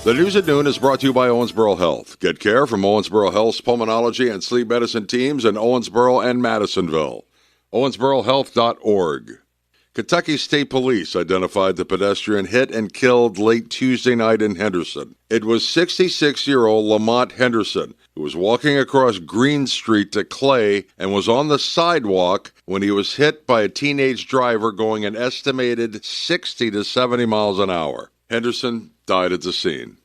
The News at Noon is brought to you by Owensboro Health. Get care from Owensboro Health's pulmonology and sleep medicine teams in Owensboro and Madisonville. OwensboroHealth.org. Kentucky State Police identified the pedestrian hit and killed late Tuesday night in Henderson. It was 66-year-old Lamont Henderson, who was walking across Green Street to Clay and was on the sidewalk when he was hit by a teenage driver going an estimated 60 to 70 miles an hour. Henderson died at the scene.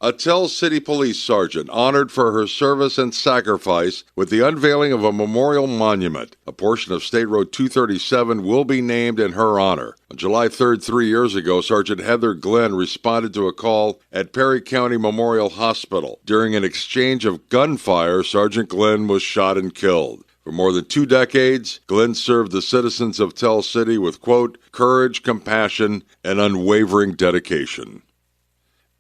A Tell City Police sergeant honored for her service and sacrifice with the unveiling of a memorial monument. A portion of State Road 237 will be named in her honor. On July 3rd, 3 years ago, Sergeant Heather Glenn responded to a call at Perry County Memorial Hospital. During an exchange of gunfire, Sergeant Glenn was shot and killed. For more than 2 decades, Glenn served the citizens of Tell City with, quote, courage, compassion, and unwavering dedication.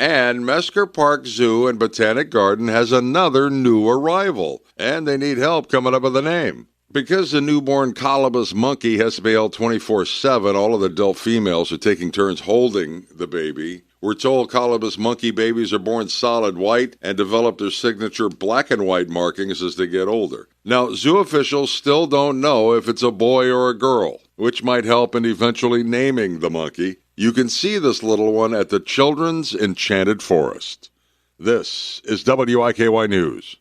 And Mesker Park Zoo and Botanic Garden has another new arrival, and they need help coming up with a name. Because the newborn colobus monkey has to be held 24/7, all of the adult females are taking turns holding the baby. We're told colobus monkey babies are born solid white and develop their signature black and white markings as they get older. Now, zoo officials still don't know if it's a boy or a girl, which might help in eventually naming the monkey. You can see this little one at the Children's Enchanted Forest. This is WIKY News.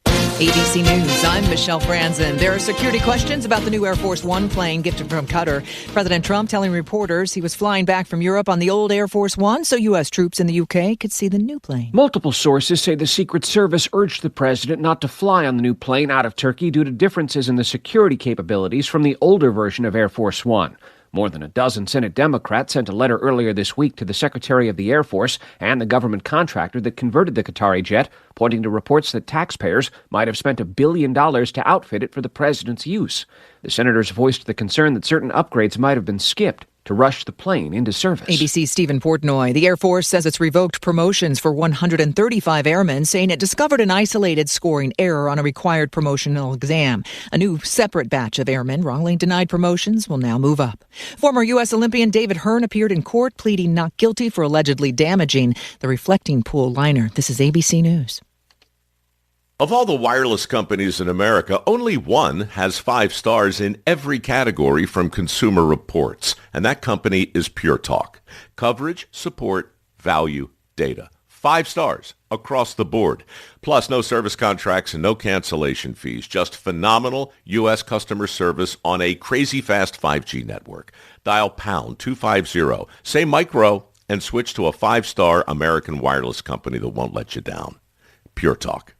ABC News, I'm Michelle Franzen. There are security questions about the new Air Force One plane gifted from Qatar. President Trump telling reporters he was flying back from Europe on the old Air Force One so U.S. troops in the U.K. could see the new plane. Multiple sources say the Secret Service urged the president not to fly on the new plane out of Turkey due to differences in the security capabilities from the older version of Air Force One. More than a dozen Senate Democrats sent a letter earlier this week to the Secretary of the Air Force and the government contractor that converted the Qatari jet, pointing to reports that taxpayers might have spent $1 billion to outfit it for the president's use. The senators voiced the concern that certain upgrades might have been skipped to rush the plane into service. ABC's Stephen Portnoy. The Air Force says it's revoked promotions for 135 airmen, saying it discovered an isolated scoring error on a required promotional exam. A new separate batch of airmen wrongly denied promotions will now move up. Former U.S. Olympian David Hearn appeared in court pleading not guilty for allegedly damaging the reflecting pool liner. This is ABC News. Of all the wireless companies in America, only one has 5 stars in every category from Consumer Reports, and that company is Pure Talk. Coverage, support, value, data. 5 stars across the board. Plus, no service contracts and no cancellation fees. Just phenomenal U.S. customer service on a crazy fast 5G network. Dial pound 250, say micro, and switch to a 5-star American wireless company that won't let you down. Pure Talk.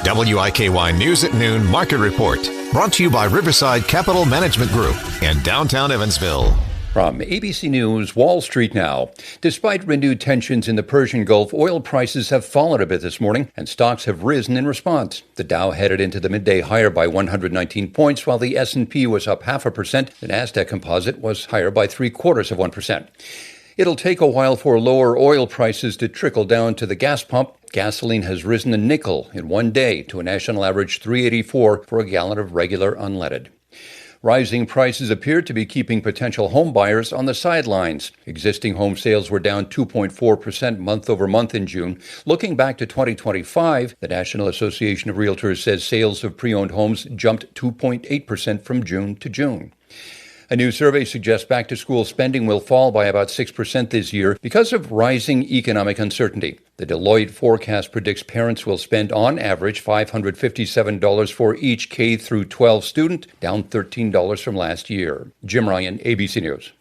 WIKY News at Noon Market Report. Brought to you by Riverside Capital Management Group in downtown Evansville. From ABC News, Wall Street now. Despite renewed tensions in the Persian Gulf, oil prices have fallen a bit this morning, and stocks have risen in response. The Dow headed into the midday higher by 119 points, while the S&P was up 0.5%. The Nasdaq Composite was higher by 0.75%. It'll take a while for lower oil prices to trickle down to the gas pump. Gasoline has risen a nickel in one day to a national average $3.84 for a gallon of regular unleaded. Rising prices appear to be keeping potential home buyers on the sidelines. Existing home sales were down 2.4% month over month in June. Looking back to 2025, the National Association of Realtors says sales of pre-owned homes jumped 2.8% from June to June. A new survey suggests back-to-school spending will fall by about 6% this year because of rising economic uncertainty. The Deloitte forecast predicts parents will spend on average $557 for each K through 12 student, down $13 from last year. Jim Ryan, ABC News.